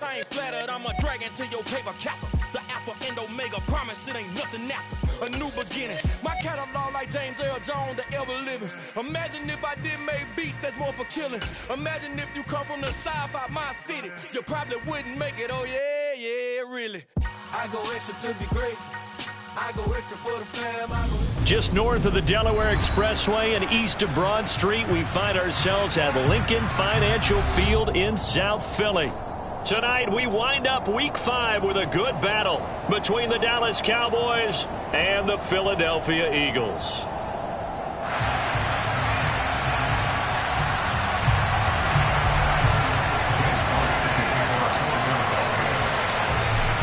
I ain't flattered, I'm a dragon to your paper castle. The Alpha and Omega, promise it ain't nothing after. A new beginning. My catalog like James Earl Jones, the ever living. Imagine if I did make beats that's more for killing. Imagine if you come from the south out my city. You probably wouldn't make it, oh yeah, yeah, really. I go extra to be great. I go extra for the fam. Just north of the Delaware Expressway and east of Broad Street, we find ourselves at Lincoln Financial Field in South Philly. Tonight, we wind up Week 5 with a good battle between the Dallas Cowboys and the Philadelphia Eagles.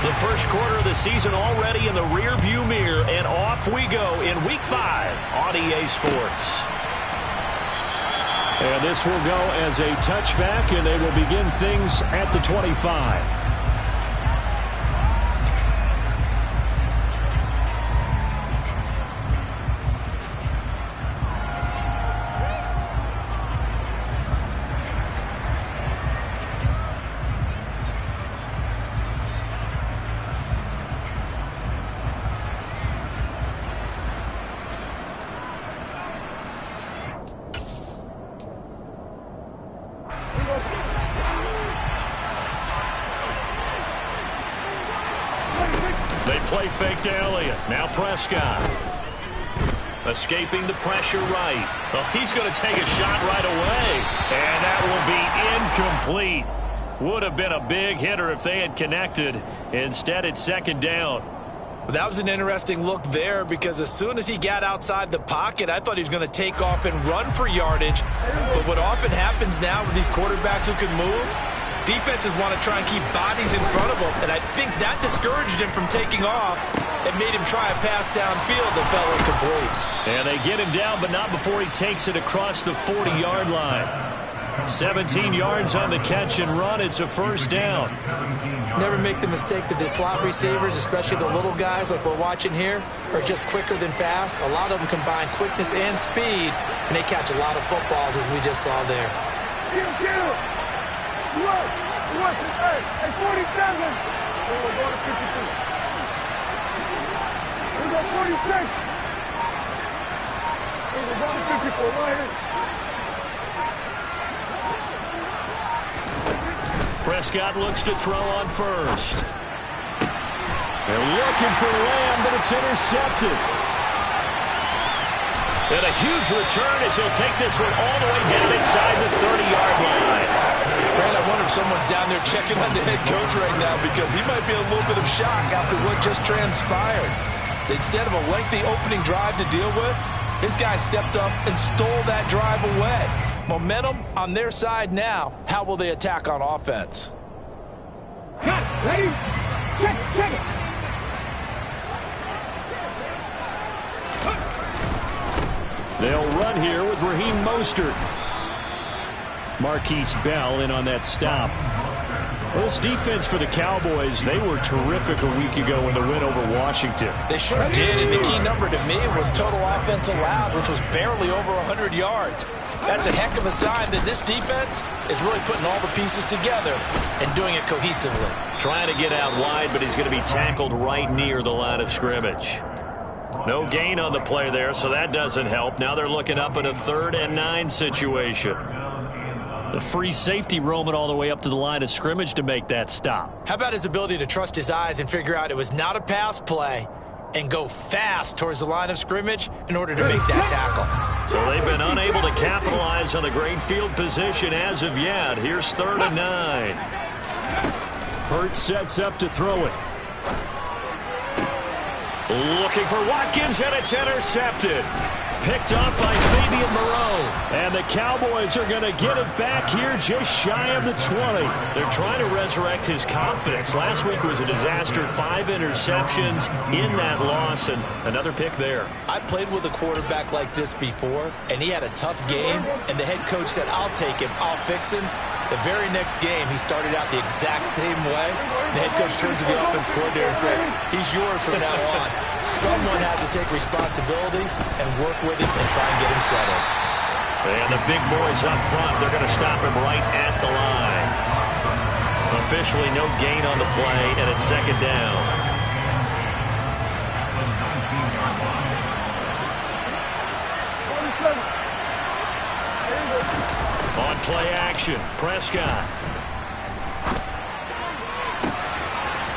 The first quarter of the season already in the rearview mirror, and off we go in Week 5 on EA Sports. And this will go as a touchback, and they will begin things at the 25. Play fake to Elliott. Now Prescott. Escaping the pressure right. Oh, he's going to take a shot right away. And that will be incomplete. Would have been a big hitter if they had connected. Instead, it's second down. Well, that was an interesting look there because as soon as he got outside the pocket, I thought he was going to take off and run for yardage. But what often happens now with these quarterbacks who can move, defenses want to try and keep bodies in front of him, and I think that discouraged him from taking off and made him try a pass downfield that fell incomplete. And they get him down, but not before he takes it across the 40-yard line. 17 yards on the catch and run. It's a first down. Never make the mistake that the slot receivers, especially the little guys like we're watching here, are just quicker than fast. A lot of them combine quickness and speed, and they catch a lot of footballs, as we just saw there. Hey, 47. We're going to 52. We're going 46. We're going to 54. Right here. Prescott looks to throw on first. They're looking for Lamb, but it's intercepted. And a huge return as he'll take this one all the way down inside the 30-yard line. Brad, I wonder if someone's down there checking on the head coach right now because he might be a little bit of shock after what just transpired. Instead of a lengthy opening drive to deal with, his guy stepped up and stole that drive away. Momentum on their side now. How will they attack on offense? Got it. Ready? Check it. They'll run here with Raheem Mostert. Marquise Bell in on that stop. Well, this defense for the Cowboys, they were terrific a week ago in the win over Washington. They sure did, and the key number to me was total offense allowed, which was barely over 100 yards. That's a heck of a sign that this defense is really putting all the pieces together and doing it cohesively. Trying to get out wide, but he's going to be tackled right near the line of scrimmage. No gain on the play there, so that doesn't help. Now they're looking up at a 3rd and 9 situation. The free safety roaming all the way up to the line of scrimmage to make that stop. How about his ability to trust his eyes and figure out it was not a pass play and go fast towards the line of scrimmage in order to make that tackle? So they've been unable to capitalize on the great field position as of yet. Here's 3rd and 9. Hurts sets up to throw it. Looking for Watkins, and it's intercepted. Picked up by Fabian Moreau. And the Cowboys are going to get it back here just shy of the 20. They're trying to resurrect his confidence. Last week was a disaster. 5 interceptions in that loss, and another pick there. I played with a quarterback like this before, and he had a tough game, and the head coach said, I'll take him, I'll fix him. The very next game, he started out the exact same way. The head coach turned to the offense coordinator and said, he's yours from now on. Someone has to take responsibility and work with him and try and get him settled. And the big boys up front, they're going to stop him right at the line. A Officially no gain on the play, and it's second down. On play action, Prescott.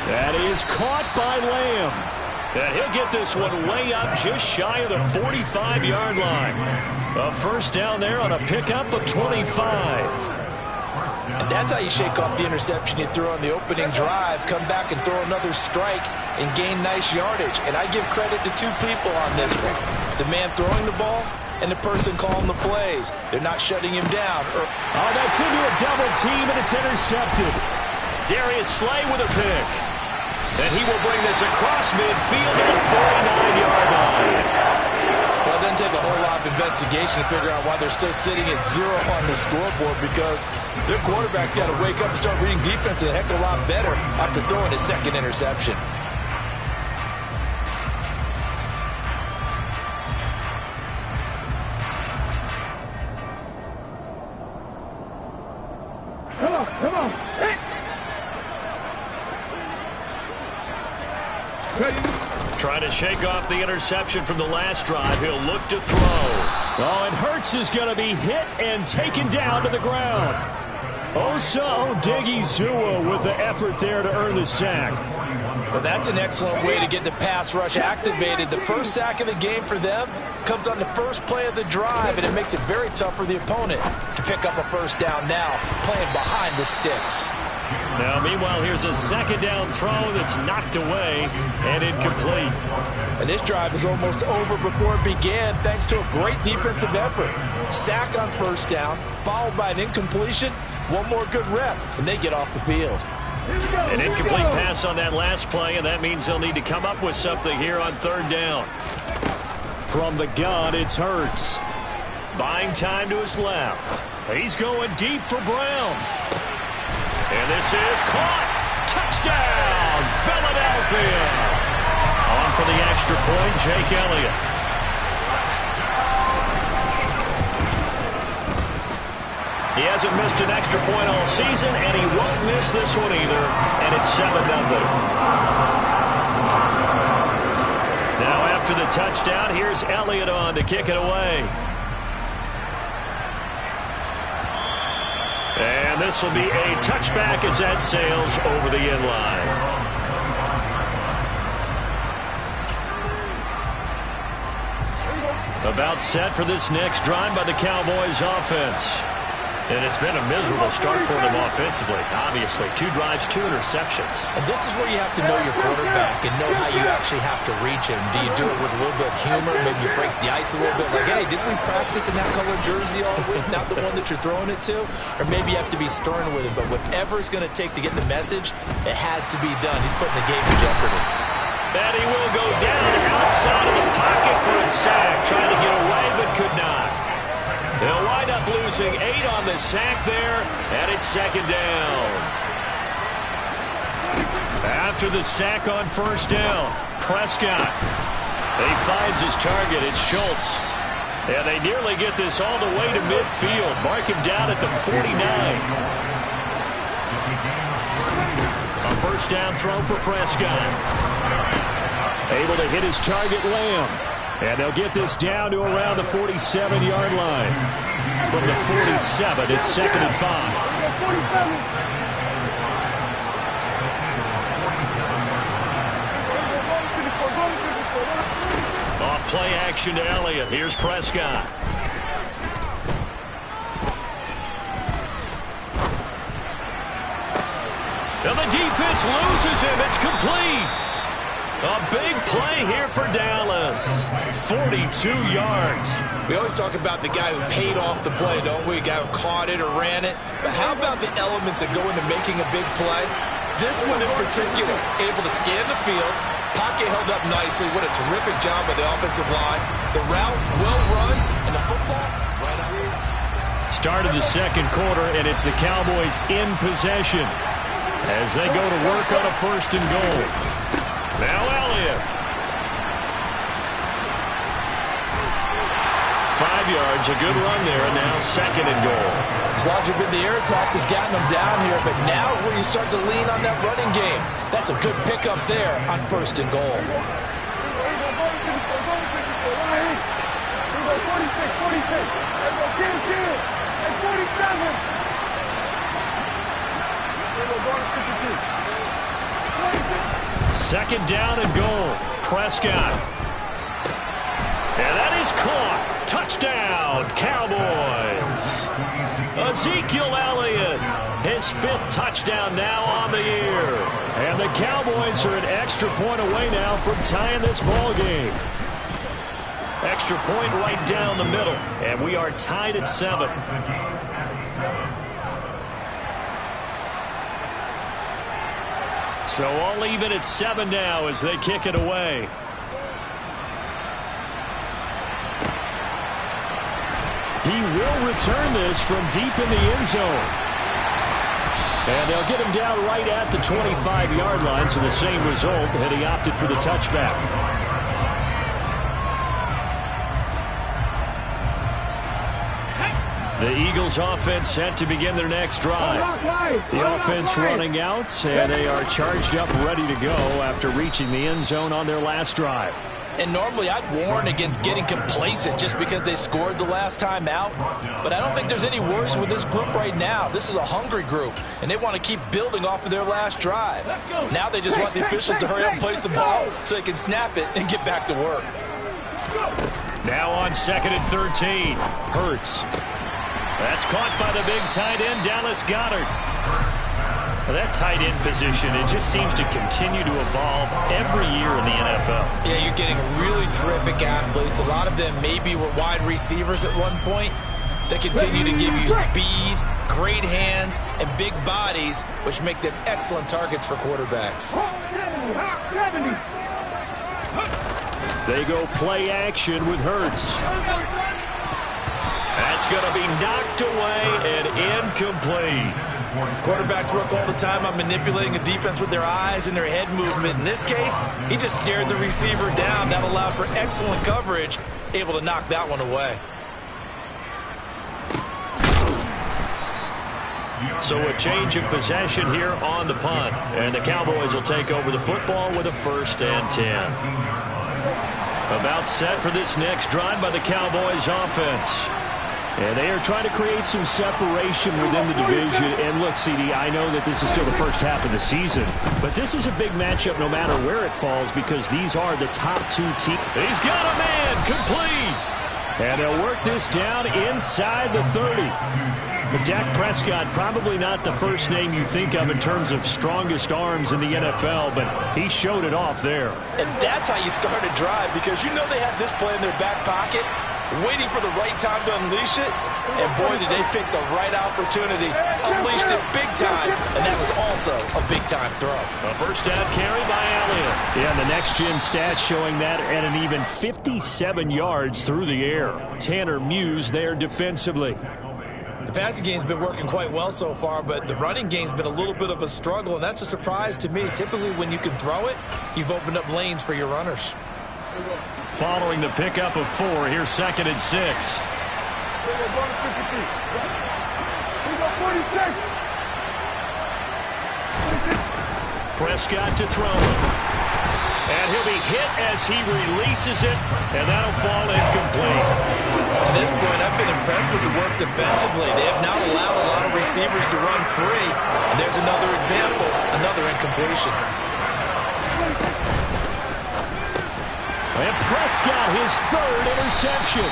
That is caught by Lamb. And he'll get this one way up just shy of the 45-yard line. A first down there on a pickup of 25. And that's how you shake off the interception you threw on the opening drive, come back and throw another strike and gain nice yardage. And I give credit to two people on this one. The man throwing the ball and the person calling the plays. They're not shutting him down. Oh, that's into a double team, and it's intercepted. Darius Slay with a pick. And he will bring this across midfield to the 49-yard line. Well, it doesn't take a whole lot of investigation to figure out why they're still sitting at 0 on the scoreboard, because their quarterback's got to wake up and start reading defense a heck of a lot better after throwing his second interception. Come on. Hey. Trying to shake off the interception from the last drive. He'll look to throw. Oh, and Hurts is going to be hit and taken down to the ground. Osa Odighizuwa with the effort there to earn the sack. Well, that's an excellent way to get the pass rush activated. The first sack of the game for them comes on the first play of the drive, and it makes it very tough for the opponent to pick up a first down now, playing behind the sticks. Now, meanwhile, here's a second down throw that's knocked away and incomplete. And this drive is almost over before it began, thanks to a great defensive effort. Sack on first down, followed by an incompletion. One more good rep, and they get off the field. An incomplete pass on that last play, and that means they'll need to come up with something here on third down. From the gun, it's Hurts. Buying time to his left. He's going deep for Brown. And this is caught. Touchdown, Philadelphia. On for the extra point, Jake Elliott. He hasn't missed an extra point all season, and he won't miss this one either. And it's 7-0. Now after the touchdown, here's Elliott on to kick it away. And this will be a touchback as that sails over the end line. About set for this next drive by the Cowboys offense. And it's been a miserable start for them offensively. Obviously, 2 drives, 2 interceptions. And this is where you have to know your quarterback and know how you actually have to reach him. Do you do it with a little bit of humor? Maybe you break the ice a little bit. Like, hey, didn't we practice in that color jersey all week? Not the one that you're throwing it to? Or maybe you have to be stern with him. But whatever it's going to take to get the message, it has to be done. He's putting the game in jeopardy. And he will go down outside of the pocket for a sack. Trying to get away, but could not. They'll wind up losing 8 on the sack there, and it's second down. After the sack on first down, Prescott. He finds his target. It's Schultz. And they nearly get this all the way to midfield. Mark him down at the 49. A first down throw for Prescott. Able to hit his target, Lamb. And they'll get this down to around the 47-yard line. From the 47, it's 2nd and 5. Off play action to Elliott. Here's Prescott. And the defense loses him. It's complete. A big play here for Dallas. 42 yards. We always talk about the guy who paid off the play, don't we? The guy who caught it or ran it. But how about the elements that go into making a big play? This one in particular, able to scan the field. Pocket held up nicely. What a terrific job by the offensive line. The route well run, and the football right on. Start of the second quarter, and it's the Cowboys in possession as they go to work on a 1st and goal. Now Elliott. yards. A good run there, and now 2nd and goal. As long as you've been the air attack that's gotten them down here, but now is where you start to lean on that running game. That's a good pickup there on 1st and goal. 2nd down and goal. Prescott. And that is caught. Touchdown, Cowboys. Ezekiel Elliott, his 5th touchdown now on the year. And the Cowboys are an extra point away now from tying this ball game. Extra point right down the middle. And we are tied at 7. So all even at 7 now as they kick it away. He will return this from deep in the end zone. And they'll get him down right at the 25-yard line, so the same result, and he opted for the touchback. The Eagles offense set to begin their next drive. The offense running out, and they are charged up, ready to go after reaching the end zone on their last drive. And normally I'd warn against getting complacent just because they scored the last time out. But I don't think there's any worries with this group right now. This is a hungry group, and they want to keep building off of their last drive. Now they just want the officials to hurry up and place the ball so they can snap it and get back to work. Now on 2nd and 13, Hurts. That's caught by the big tight end, Dallas Goedert. That tight end position, it just seems to continue to evolve every year in the NFL. Yeah, you're getting really terrific athletes. A lot of them maybe were wide receivers at one point. They continue to give you speed, great hands, and big bodies, which make them excellent targets for quarterbacks. They go play action with Hurts. That's going to be knocked away and incomplete. Quarterbacks work all the time on manipulating a defense with their eyes and their head movement. In this case, he just scared the receiver down. That allowed for excellent coverage, able to knock that one away. So a change of possession here on the punt. And the Cowboys will take over the football with a 1st and 10. About set for this next drive by the Cowboys offense. And they are trying to create some separation within the division. And look, CD, I know that this is still the first half of the season, but this is a big matchup no matter where it falls because these are the top 2 teams. He's got a man complete. And they'll work this down inside the 30. But Dak Prescott, probably not the first name you think of in terms of strongest arms in the NFL, but he showed it off there. And that's how you start a drive, because you know they have this play in their back pocket, waiting for the right time to unleash it. And boy, did they pick the right opportunity. Unleashed it big time, and that was also a big-time throw. A 1st down carry by Elliott. Yeah, the next-gen stats showing that at an even 57 yards through the air. Tanner Muse there defensively. The passing game's been working quite well so far, but the running game's been a little bit of a struggle, and that's a surprise to me. Typically, when you can throw it, you've opened up lanes for your runners. Following the pickup of 4, here's 2nd and 6. Prescott to throw. And he'll be hit as he releases it, and that'll fall incomplete. To this point, I've been impressed with the work defensively. They have not allowed a lot of receivers to run free. And there's another example, another incompletion. And Prescott, his 3rd interception.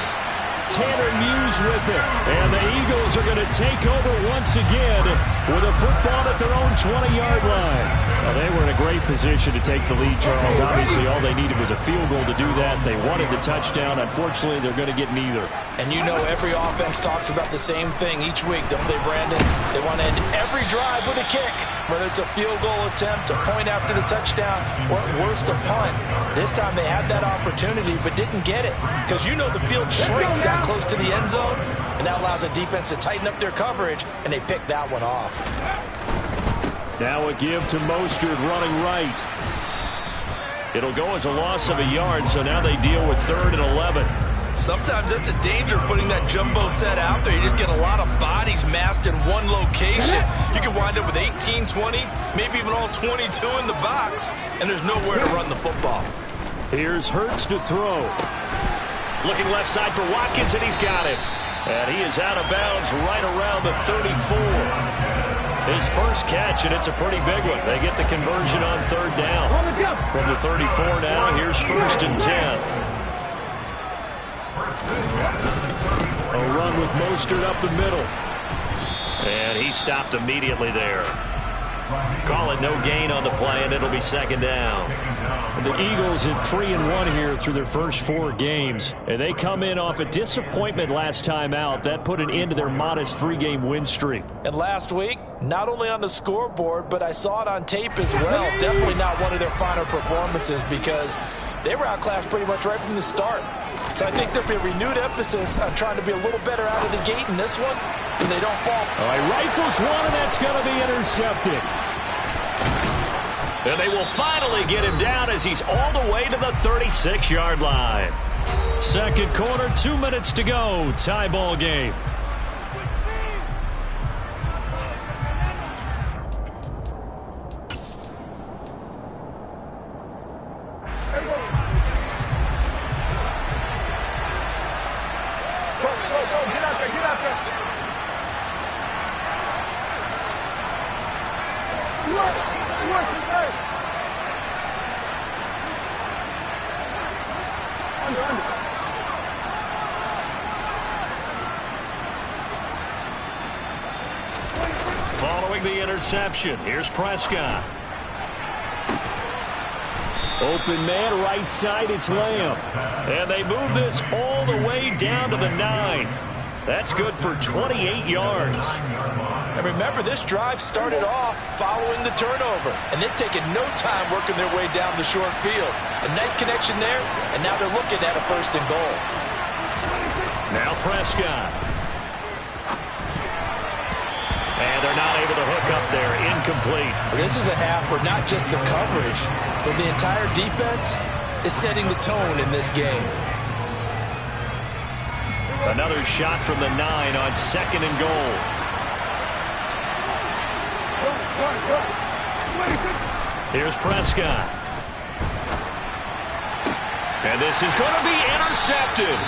Tanner Muse with it. And the Eagles are going to take over once again with a football at their own 20-yard line. Well, they were in a great position to take the lead, Charles. Obviously, all they needed was a field goal to do that. They wanted the touchdown. Unfortunately, they're going to get neither. And you know every offense talks about the same thing each week, don't they, Brandon? They want to end every drive with a kick, whether it's a field goal attempt, a point after the touchdown, or at worst, a punt. This time they had that opportunity but didn't get it, because you know the field shrinks that close to the end zone, and that allows the defense to tighten up their coverage, and they pick that one off. Now a give to Mostert running right. It'll go as a loss of a yard, so now they deal with 3rd and 11. Sometimes that's a danger putting that jumbo set out there. You just get a lot of bodies massed in one location. You can wind up with 18, 20, maybe even all 22 in the box, and there's nowhere to run the football. Here's Hurts to throw. Looking left side for Watkins, and he's got it. And he is out of bounds right around the 34. His first catch, and it's a pretty big one. They get the conversion on third down. From the 34 now, here's 1st and 10. A run with Mostert up the middle. And he stopped immediately there. Call it no gain on the play, and it'll be 2nd down. The Eagles at 3-1 here through their first 4 games. And they come in off a disappointment last time out. That put an end to their modest 3-game win streak. And last week, not only on the scoreboard, but I saw it on tape as well. Definitely not one of their finer performances because they were outclassed pretty much right from the start. So I think there'll be a renewed emphasis on trying to be a little better out of the gate in this one so they don't fall. All right, rifles one, and that's going to be intercepted. And they will finally get him down as he's all the way to the 36-yard line. Second quarter, 2 minutes to go. Tie ball game. Following the interception, here's Prescott. Open man, right side, it's Lamb. And they move this all the way down to the 9. That's good for 28 yards. And remember, this drive started off following the turnover, and they've taken no time working their way down the short field. A nice connection there, and now they're looking at a 1st and goal. Now Prescott. And they're not able to hook up there. Incomplete. This is a half where not just the coverage, but the entire defense is setting the tone in this game. Another shot from the 9 on 2nd and goal. Here's Prescott. And this is going to be intercepted.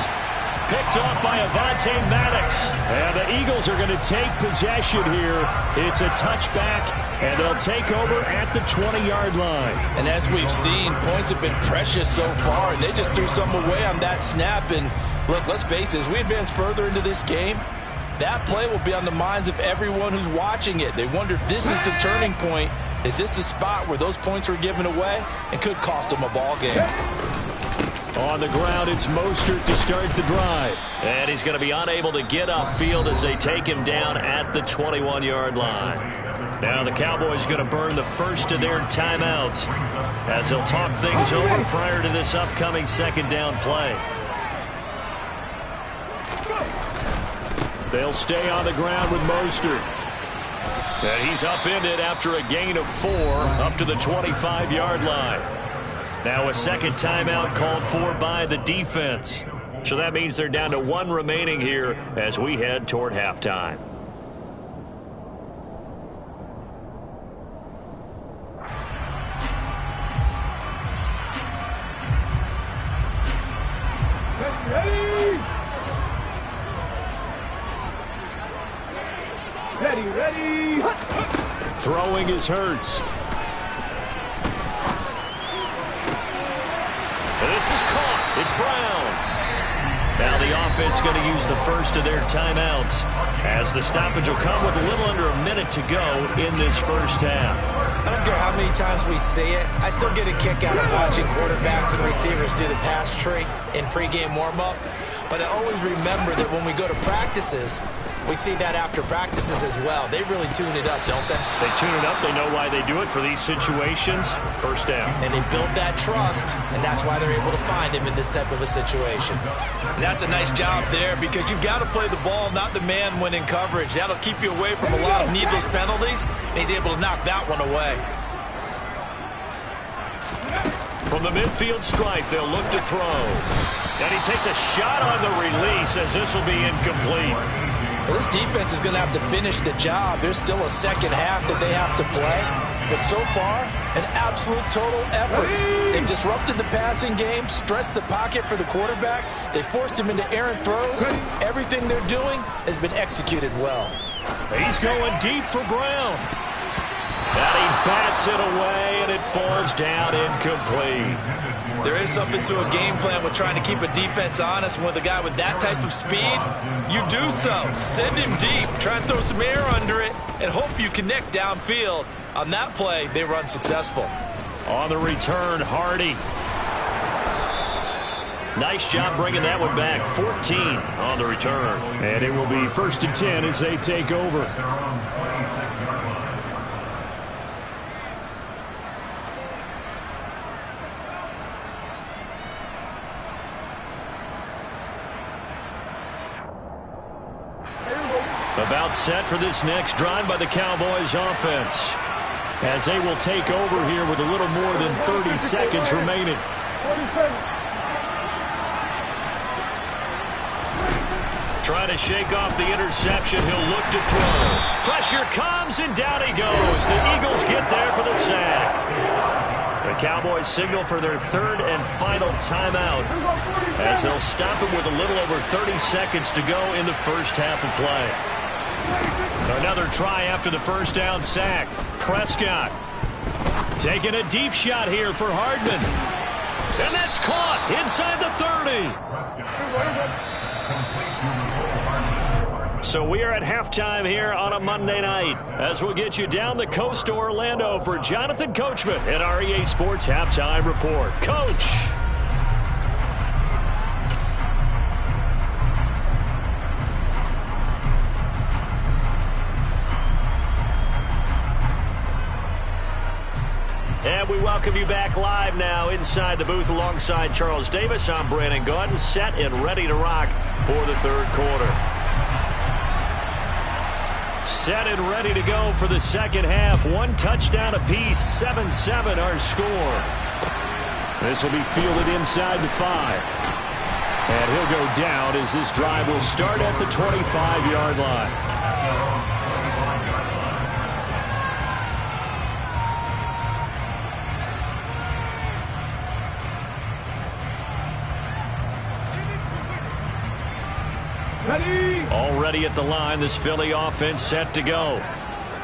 Picked off by Avonte Maddox. And the Eagles are going to take possession here. It's a touchback, and they'll take over at the 20-yard line. And as we've seen, points have been precious so far, and they just threw some away on that snap. And look, let's face it, as we advance further into this game, that play will be on the minds of everyone who's watching it. They wonder if this is the turning point. Is this the spot where those points were given away and could cost them a ball game? On the ground, it's Mostert to start the drive. And he's going to be unable to get upfield as they take him down at the 21-yard line. Now the Cowboys going to burn the first of their timeouts as they'll talk things over prior to this upcoming 2nd down play. They'll stay on the ground with Mostert. And he's upended after a gain of 4 up to the 25-yard line. Now a second timeout called for by the defense. So that means they're down to 1 remaining here as we head toward halftime. Ready. Throwing is Hurts. This is caught. It's Brown. Now the offense going to use the first of their timeouts as the stoppage will come with a little under a minute to go in this first half. I don't care how many times we say it, I still get a kick out of watching quarterbacks and receivers do the pass tree in pregame warm-up. But I always remember that when we go to practices, we see that after practices as well. They really tune it up, don't they? They tune it up. They know why they do it for these situations. First down. And they build that trust, and that's why they're able to find him in this type of a situation. And that's a nice job there because you've got to play the ball, not the man when in coverage. That'll keep you away from a lot of needless penalties, and he's able to knock that one away. From the midfield stripe, they'll look to throw. And he takes a shot on the release as this will be incomplete. Well, this defense is going to have to finish the job. There's still a second half that they have to play. But so far, an absolute total effort. They've disrupted the passing game, stressed the pocket for the quarterback. They forced him into errant throws. Everything they're doing has been executed well. He's going deep for Brown. And he bats it away, and it falls down incomplete. There is something to a game plan with trying to keep a defense honest. And with a guy with that type of speed, you do so. Send him deep. Try and throw some air under it and hope you connect downfield. On that play, they were unsuccessful. On the return, Hardy. Nice job bringing that one back. 14 on the return. And it will be 1st and 10 as they take over. About set for this next drive by the Cowboys offense, as they will take over here with a little more than 30 seconds remaining. Trying to shake off the interception. He'll look to throw. Pressure comes, and down he goes. The Eagles get there for the sack. The Cowboys signal for their 3rd and final timeout, as they'll stop it with a little over 30 seconds to go in the first half of play. Another try after the first down sack. Prescott taking a deep shot here for Hardman. And that's caught inside the 30. So we are at halftime here on a Monday night, as we'll get you down the coast to Orlando for Jonathan Coachman at our EA Sports Halftime Report. Coach. And we welcome you back live now inside the booth alongside Charles Davis. I'm Brandon Gaudin, set and ready to rock for the 3rd quarter. Set and ready to go for the 2nd half. 1 touchdown apiece, 7-7 our score. This will be fielded inside the 5. And he'll go down as this drive will start at the 25-yard line. Already at the line, this Philly offense set to go.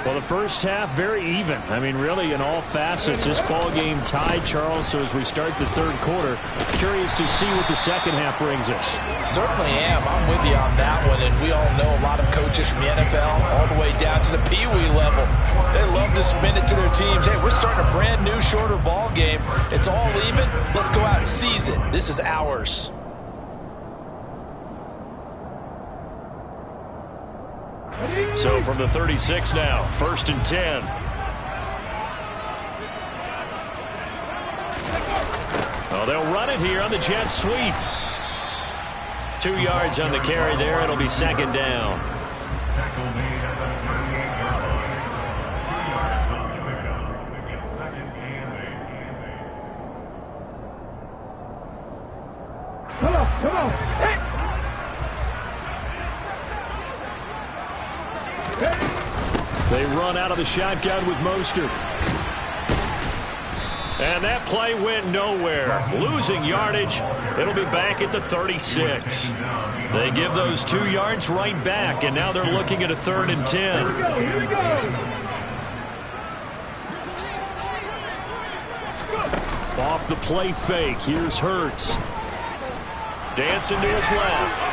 Well, the first half, very even. I mean, really, in all facets, this ball game tied, Charles. So as we start the 3rd quarter, curious to see what the 2nd half brings us. Certainly am. I'm with you on that one. And we all know a lot of coaches from the NFL all the way down to the Pee Wee level. They love to spin it to their teams. Hey, we're starting a brand new, shorter ball game. It's all even. Let's go out and seize it. This is ours. So from the 36 now, 1st and 10. Oh, they'll run it here on the jet sweep. 2 yards on the carry there. It'll be 2nd down. Come on. Hey! They run out of the shotgun with Mostert. And that play went nowhere. Losing yardage. It'll be back at the 36. They give those 2 yards right back, and now they're looking at a 3rd and 10. Here we go. Off the play fake. Here's Hurts. Dancing to his left.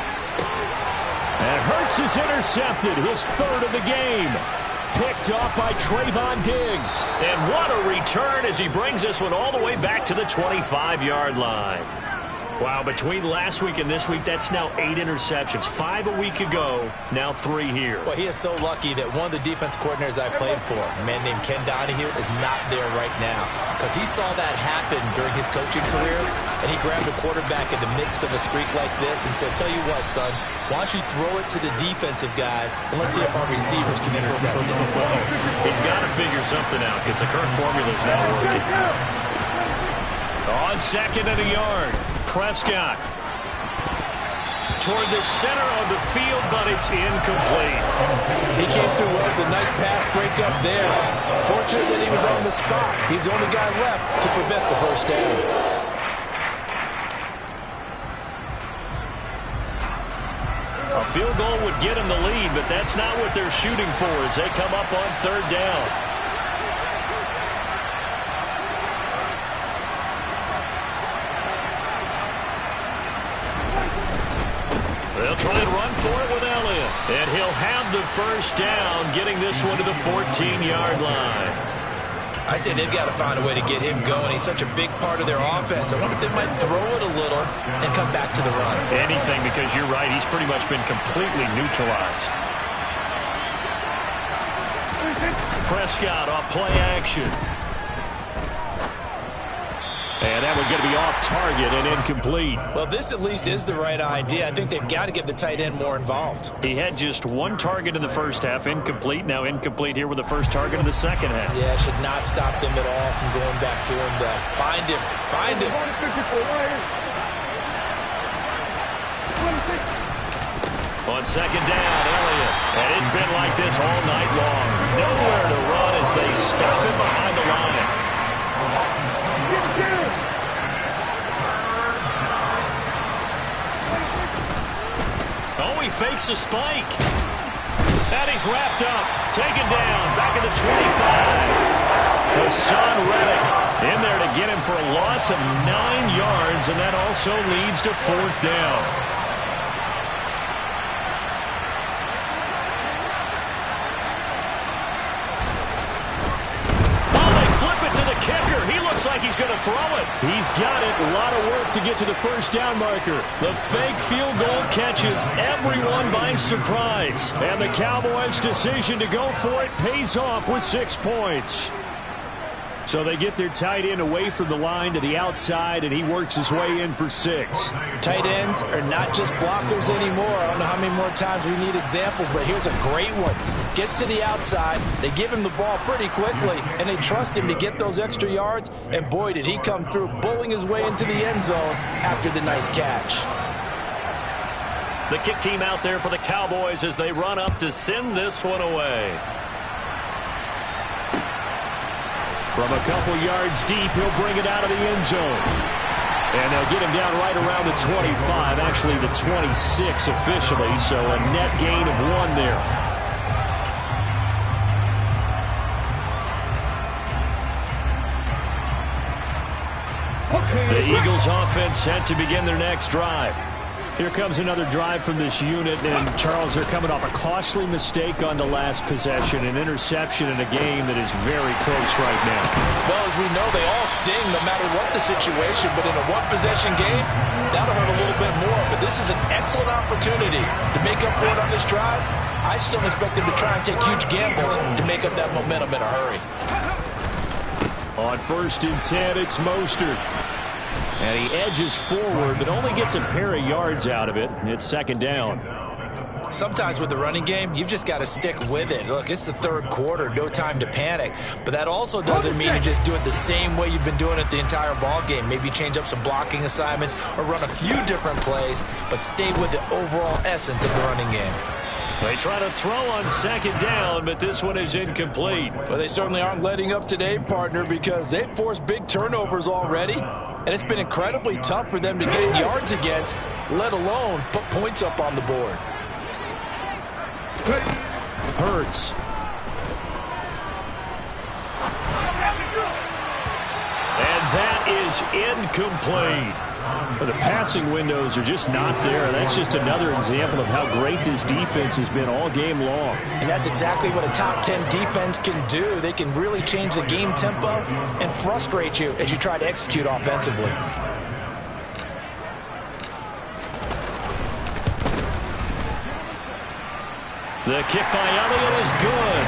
And Hurts is intercepted. His 3rd of the game. Picked off by Trayvon Diggs. And what a return as he brings this one all the way back to the 25-yard line. Wow, between last week and this week, that's now 8 interceptions. 5 a week ago, now 3 here. Well, he is so lucky that one of the defense coordinators I played for, a man named Ken Donahue, is not there right now. Because he saw that happen during his coaching career, and he grabbed a quarterback in the midst of a streak like this and said, tell you what, son, why don't you throw it to the defensive guys, and let's see if our receivers can intercept it. He's got to figure something out because the current formula is not working. On second and a yard, Prescott. Toward the center of the field, but it's incomplete. He came through well with a nice pass breakup there. Fortunate that he was on the spot. He's the only guy left to prevent the first down. A field goal would get him the lead, but that's not what they're shooting for as they come up on third down. They'll try and run for it with Elliott. And he'll have the first down, getting this one to the 14-yard line. I'd say they've got to find a way to get him going. He's such a big part of their offense. I wonder if they might throw it a little and come back to the run. Anything, because you're right. He's pretty much been completely neutralized. Prescott off play action. And that would get to be off target and incomplete. Well, this at least is the right idea. I think they've got to get the tight end more involved. He had just one target in the first half, incomplete. Now incomplete here with the first target in the second half. Yeah, should not stop them at all from going back to him. Find him. Find him. On second down, Elliott. And it's been like this all night long. Nowhere to run as they stop him behind the line. Oh, he fakes a spike. And he's wrapped up. Taken down. Back at the 25. Hassan Reddick in there to get him for a loss of 9 yards. And that also leads to fourth down. Kicker, he looks like he's going to throw it. He's got it. A lot of work to get to the first down marker. The fake field goal catches everyone by surprise. And the Cowboys' decision to go for it pays off with 6 points. So they get their tight end away from the line to the outside, and he works his way in for 6. Tight ends are not just blockers anymore. I don't know how many more times we need examples, but here's a great one. Gets to the outside, they give him the ball pretty quickly, and they trust him to get those extra yards, and boy, did he come through, bowling his way into the end zone after the nice catch. The kick team out there for the Cowboys as they run up to send this one away. From a couple yards deep, he'll bring it out of the end zone. And they'll get him down right around the 25, actually the 26 officially, so a net gain of 1 there. The Eagles offense set to begin their next drive. Here comes another drive from this unit, and Charles, they're coming off a costly mistake on the last possession, an interception in a game that is very close right now. Well, as we know, they all sting no matter what the situation, but in a one-possession game, that'll hurt a little bit more. But this is an excellent opportunity to make up for it on this drive. I just don't expect them to try and take huge gambles to make up that momentum in a hurry. On 1st and 10, it's Mostert. And he edges forward, but only gets a pair of yards out of it. It's second down. Sometimes with the running game, you've just got to stick with it. Look, it's the third quarter, no time to panic. But that also doesn't mean you just do it the same way you've been doing it the entire ball game. Maybe change up some blocking assignments or run a few different plays, but stay with the overall essence of the running game. They try to throw on second down, but this one is incomplete. Well, they certainly aren't letting up today, partner, because they've forced big turnovers already. And it's been incredibly tough for them to get yards against, let alone put points up on the board. Hurts. And that is incomplete. The passing windows are just not there. That's just another example of how great this defense has been all game long. And that's exactly what a top 10 defense can do. They can really change the game tempo and frustrate you as you try to execute offensively. The kick by Elliott is good.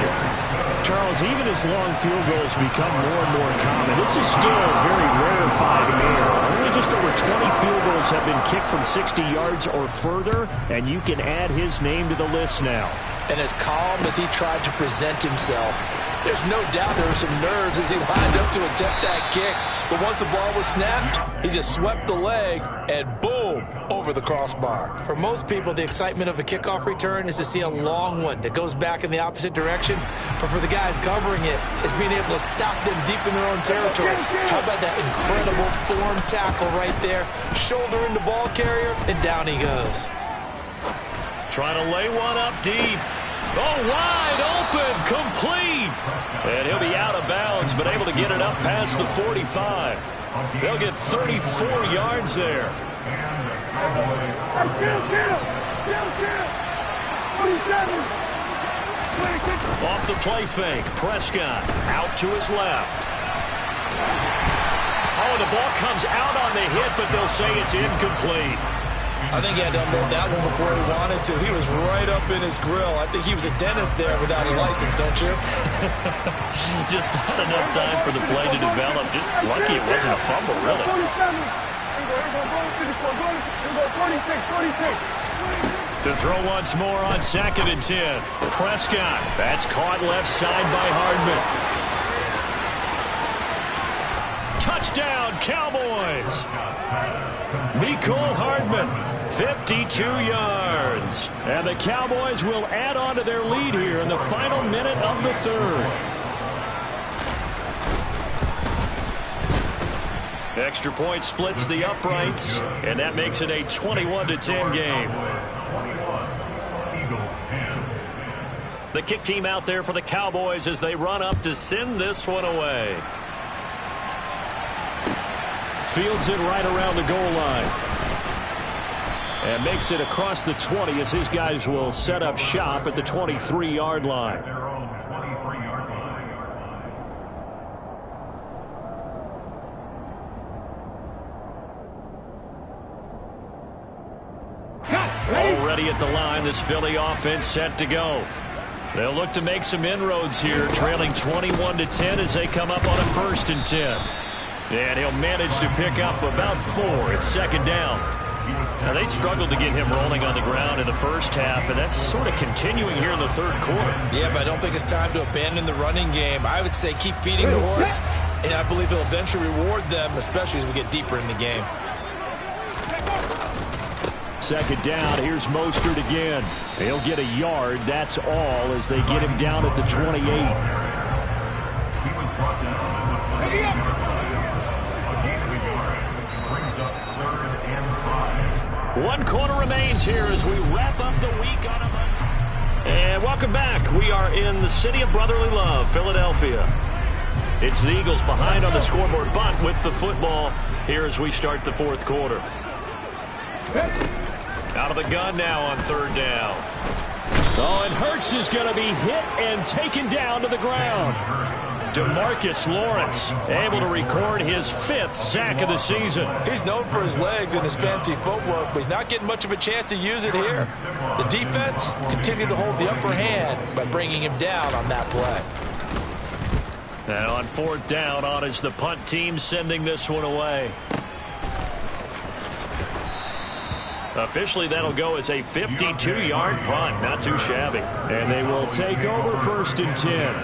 Charles, even as long field goals become more and more common, this is still a very rarefied air. Only just over 20 field goals have been kicked from 60 yards or further, and you can add his name to the list now. And as calm as he tried to present himself, there's no doubt there were some nerves as he lined up to attempt that kick. But once the ball was snapped, he just swept the leg and boom, over the crossbar. For most people, the excitement of a kickoff return is to see a long one that goes back in the opposite direction. But for the guys covering it, it's being able to stop them deep in their own territory. How about that incredible form tackle right there? Shoulder in the ball carrier, and down he goes. Trying to lay one up deep. Oh, wide open, complete. And he'll be out of bounds, but able to get it up past the 45. They'll get 34 yards there. Off the play fake, Prescott out to his left. Oh, the ball comes out on the hit, but they'll say it's incomplete. I think he had to unload that one before he wanted to. He was right up in his grill. I think he was a dentist there without a license, don't you? Just not enough time for the play to develop. Just lucky it wasn't a fumble, really. To throw once more on 2nd and 10. Prescott. That's caught left side by Hardman. Touchdown, Cowboys. Mecole Hardman, 52 yards. And the Cowboys will add on to their lead here in the final minute of the third. Extra point splits the uprights, and that makes it a 21-10 game. The kick team out there for the Cowboys as they run up to send this one away. Fields it right around the goal line. And makes it across the 20 as his guys will set up shop at the 23-yard line. Already at the line, this Philly offense set to go. They'll look to make some inroads here, trailing 21-10 as they come up on a 1st and 10. And he'll manage to pick up about 4. It's 2nd down. Now, they struggled to get him rolling on the ground in the first half, and that's sort of continuing here in the third quarter. Yeah, but I don't think it's time to abandon the running game. I would say keep feeding the horse, and I believe he'll eventually reward them, especially as we get deeper in the game. 2nd down. Here's Mostert again. He'll get a yard. That's all as they get him down at the 28. One quarter remains here as we wrap up the week on a Monday. And welcome back. We are in the city of brotherly love, Philadelphia. It's the Eagles behind on the scoreboard, but with the football here as we start the 4th quarter. Out of the gun now on 3rd down. Oh, and Hurts is going to be hit and taken down to the ground. DeMarcus Lawrence able to record his 5th sack of the season. He's known for his legs and his fancy footwork, but he's not getting much of a chance to use it here. The defense continued to hold the upper hand by bringing him down on that play. And on 4th down, on is the punt team sending this one away. Officially, that'll go as a 52-yard punt. Not too shabby. And they will take over 1st and 10.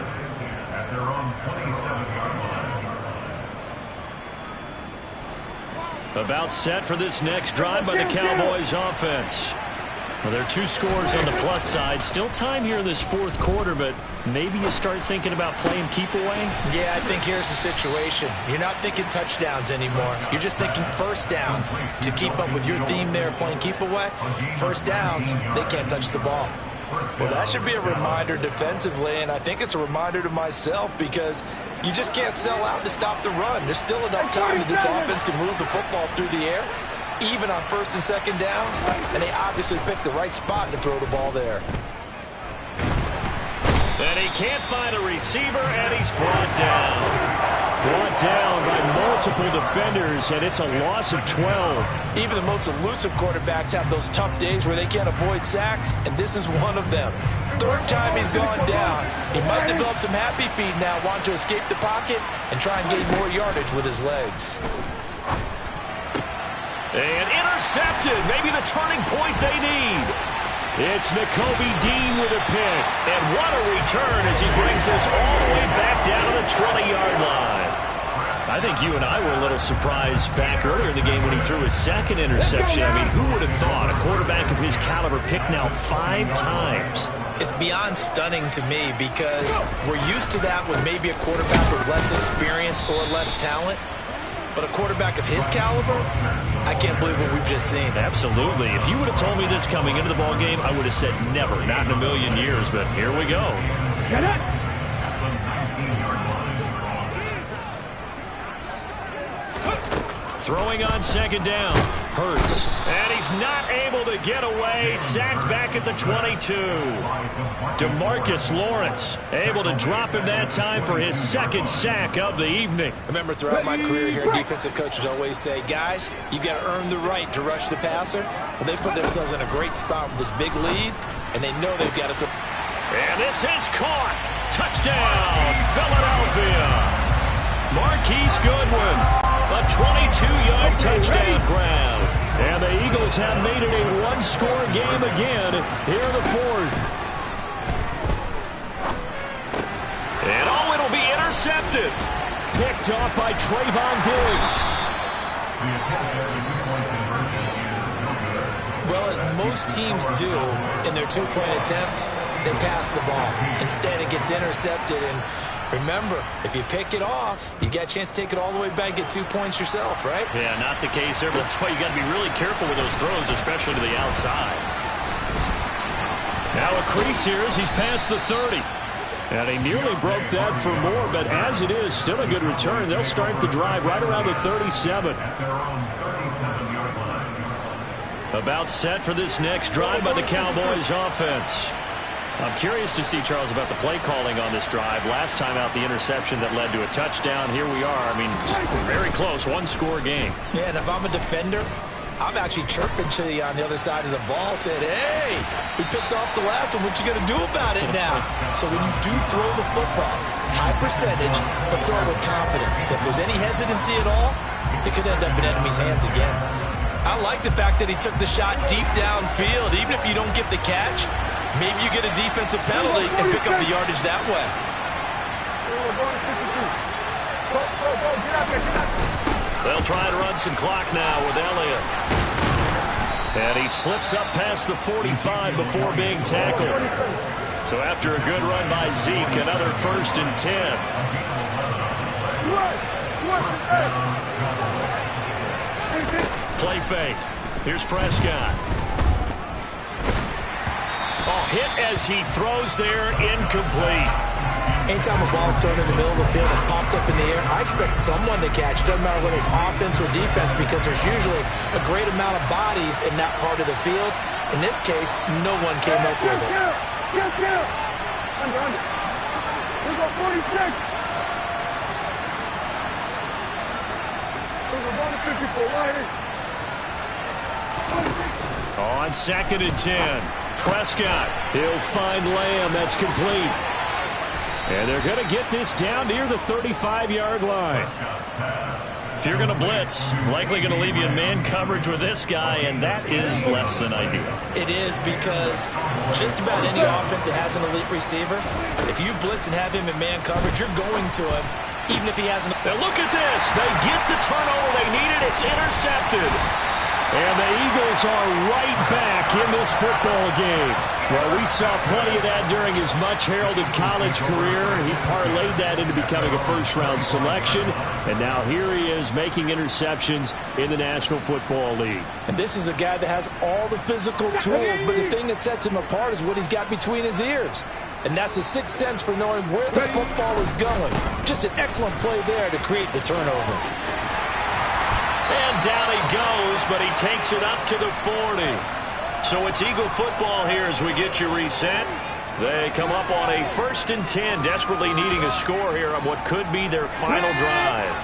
About set for this next drive by the Cowboys offense. Well, there are 2 scores on the plus side. Still time here in this 4th quarter, but maybe you start thinking about playing keep away? Yeah, I think here's the situation. You're not thinking touchdowns anymore. You're just thinking 1st downs. To keep up with your theme there, playing keep away, 1st downs, they can't touch the ball. Well, that should be a reminder defensively, and I think it's a reminder to myself because you just can't sell out to stop the run. There's still enough time that this offense can move the football through the air, even on 1st and 2nd downs, and they obviously picked the right spot to throw the ball there. And he can't find a receiver, and he's brought down. Brought down by multiple defenders, and it's a loss of 12. Even the most elusive quarterbacks have those tough days where they can't avoid sacks, and this is one of them. 3rd time he's gone down. He might develop some happy feet now, wanting to escape the pocket and try and gain more yardage with his legs. And intercepted. Maybe the turning point they need. It's Nakobe Dean with a pick. And what a return as he brings this all the way back down to the 20-yard line. I think you and I were a little surprised back earlier in the game when he threw his second interception. I mean, who would have thought a quarterback of his caliber picked now 5 times? It's beyond stunning to me because we're used to that with maybe a quarterback with less experience or less talent. But a quarterback of his caliber, I can't believe what we've just seen. Absolutely. If you would have told me this coming into the ball game, I would have said never, not in a million years. But here we go. Get it? Throwing on second down. Hurts. And he's not able to get away. Sacked back at the 22. DeMarcus Lawrence able to drop him that time for his second sack of the evening. I remember throughout my career here, defensive coaches always say, guys, you got to earn the right to rush the passer. Well, they put themselves in a great spot with this big lead, and they know they've got to. And this is caught. Touchdown, Philadelphia. Marquise Goodwin. A 22-yard touchdown grab. And the Eagles have made it a one-score game again here in the fourth. And oh, it'll be intercepted. Picked off by Trayvon Diggs. Well, as most teams do in their two-point attempt, they pass the ball. Instead, it gets intercepted. And remember, if you pick it off, you got a chance to take it all the way back and get 2 points yourself, right? Yeah, not the case there, but that's why you got to be really careful with those throws, especially to the outside. Now a crease here as he's past the 30. And he nearly broke that for more, but as it is, still a good return. They'll start the drive right around the 37. About set for this next drive by the Cowboys offense. I'm curious to see, Charles, about the play calling on this drive. Last time out, the interception that led to a touchdown. Here we are. I mean, very close, one-score game. Yeah, and if I'm a defender, I'm actually chirping to you on the other side of the ball, saying, hey, we picked off the last one. What you going to do about it now? So when you do throw the football, high percentage, but throw it with confidence. If there's any hesitancy at all, it could end up in enemy's hands again. I like the fact that he took the shot deep downfield. Even if you don't get the catch, maybe you get a defensive penalty and pick up the yardage that way. They'll try to run some clock now with Elliott. And he slips up past the 45 before being tackled. So after a good run by Zeke, another 1st and 10. Play fake. Here's Prescott. Oh, hit as he throws there, incomplete. Anytime a ball's thrown in the middle of the field, it's popped up in the air, I expect someone to catch. It doesn't matter whether it's offense or defense because there's usually a great amount of bodies in that part of the field. In this case, no one came up with it. We'll go 46. On 2nd and 10. Prescott, he'll find Lamb. That's complete. And they're going to get this down near the 35-yard line. If you're going to blitz, likely going to leave you in man coverage with this guy, and that is less than ideal. It is because just about any offense that has an elite receiver, if you blitz and have him in man coverage, you're going to him, even if he hasn't. Now look at this. They get the turnover they needed. It's intercepted. And the Eagles are right back in this football game. Well, we saw plenty of that during his much-heralded college career. He parlayed that into becoming a first-round selection. And now here he is making interceptions in the National Football League. And this is a guy that has all the physical tools, but the thing that sets him apart is what he's got between his ears. And that's the sixth sense for knowing where the football is going. Just an excellent play there to create the turnover. And down he goes, but he takes it up to the 40. So it's Eagle football here as we get you reset. They come up on a 1st and 10, desperately needing a score here on what could be their final drive.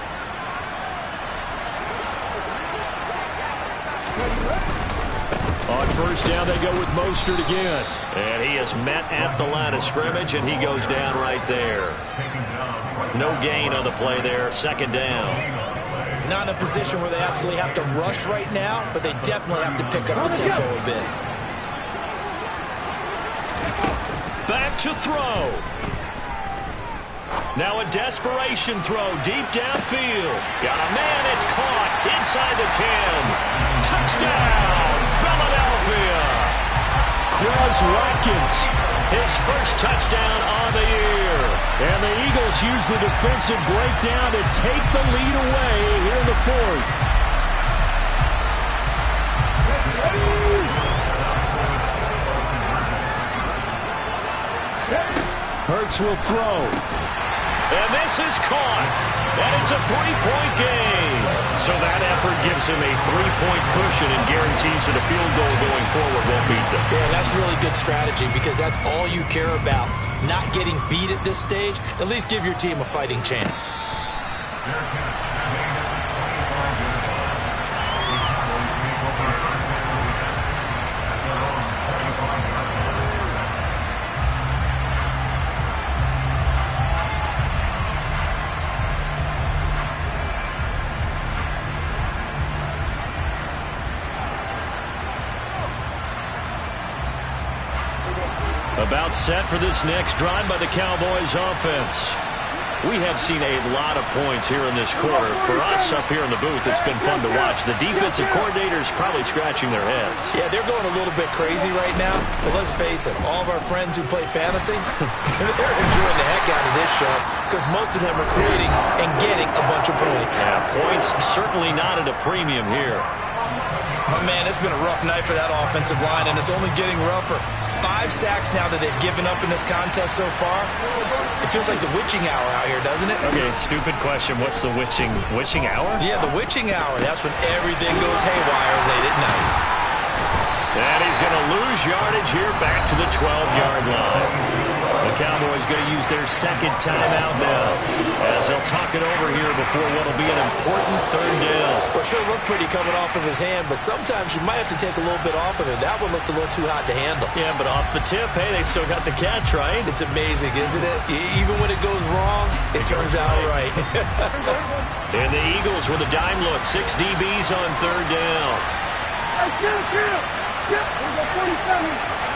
On 1st down, they go with Mostert again. And he is met at the line of scrimmage, and he goes down right there. No gain on the play there, 2nd down. Not in a position where they absolutely have to rush right now, but they definitely have to pick up the tempo a bit. Back to throw. Now a desperation throw deep downfield. Got a man, it's caught inside the 10. Touchdown, Philadelphia. Quez Watkins, his first touchdown on the year. And the Eagles use the defensive breakdown to take the lead away here in the fourth. Hurts will throw. And this is caught. And it's a 3-point game. So that effort gives him a 3-point cushion and guarantees that a field goal going forward won't beat them. Yeah, that's really good strategy because that's all you care about. Not getting beat at this stage. At least give your team a fighting chance. About set for this next drive by the Cowboys offense. We have seen a lot of points here in this quarter. For us up here in the booth, it's been fun to watch. The defensive coordinators probably scratching their heads. Yeah, they're going a little bit crazy right now. But let's face it, all of our friends who play fantasy, they're enjoying the heck out of this show because most of them are creating and getting a bunch of points. Yeah, points certainly not at a premium here. Oh, man, it's been a rough night for that offensive line, and it's only getting rougher. 5 sacks now that they've given up in this contest so far. It feels like the witching hour out here, doesn't it? Okay, stupid question. What's the witching hour? Yeah, the witching hour. That's when everything goes haywire late at night. And he's going to lose yardage here back to the 12-yard line. The Cowboys going to use their second timeout now as they'll talk it over here before what will be an important third down. Well, sure looked pretty coming off of his hand, but sometimes you might have to take a little bit off of it. That one looked a little too hot to handle. Yeah, but off the tip, hey, they still got the catch, right? It's amazing, isn't it? Even when it goes wrong, it turns out right. And the Eagles with a dime look. 6 DBs on third down. Hey, kill. We'll go 47.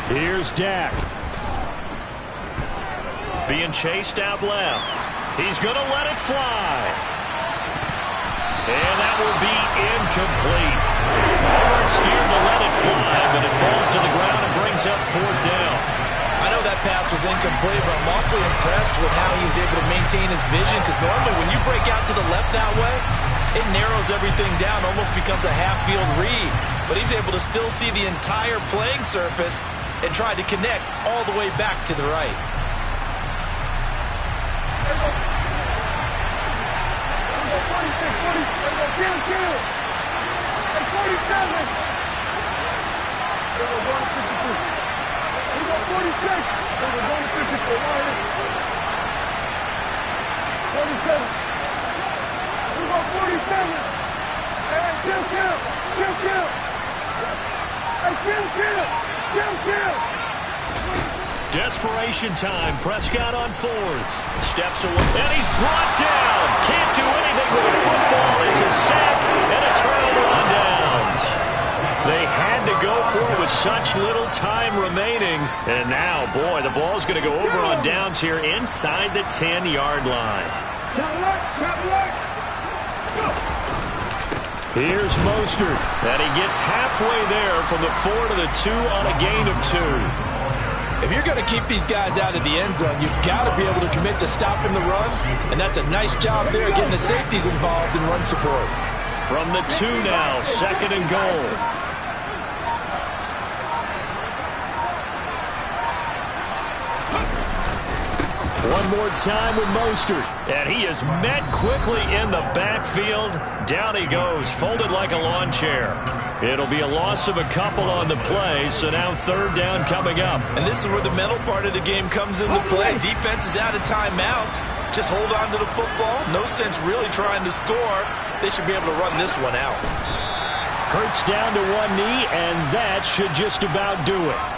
Here's Dak. Being chased out left. He's going to let it fly. And that will be incomplete. Howard scared to let it fly, but it falls to the ground and brings up fourth down. I know that pass was incomplete, but I'm awfully impressed with how he was able to maintain his vision, because normally when you break out to the left that way, it narrows everything down, almost becomes a half-field read. But he's able to still see the entire playing surface and try to connect all the way back to the right. Desperation time. Prescott on fourth. Steps away. And he's brought down. Can't do anything with a football. It's a sack and a turnover on downs. They had to go for it with such little time remaining. And now, boy, the ball's going to go over on downs here inside the 10-yard line. Here's Mostert. And he gets halfway there from the 4 to the 2 on a gain of 2. If you're going to keep these guys out of the end zone, you've got to be able to commit to stopping the run. And that's a nice job there, getting the safeties involved in run support. From the 2 now, second and goal. One more time with Mostert. And he is met quickly in the backfield. Down he goes, folded like a lawn chair. It'll be a loss of a couple on the play, so now third down coming up. And this is where the mental part of the game comes into play. Defense is out of timeouts. Just hold on to the football. No sense really trying to score. They should be able to run this one out. Hurts down to one knee, and that should just about do it.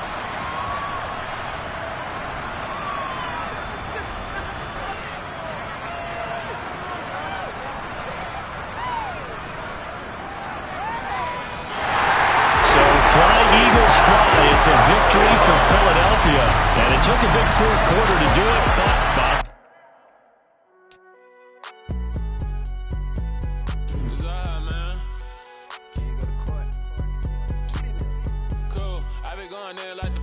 It's a victory for Philadelphia, and it took a big fourth quarter to do it, but Cool, I be going there like the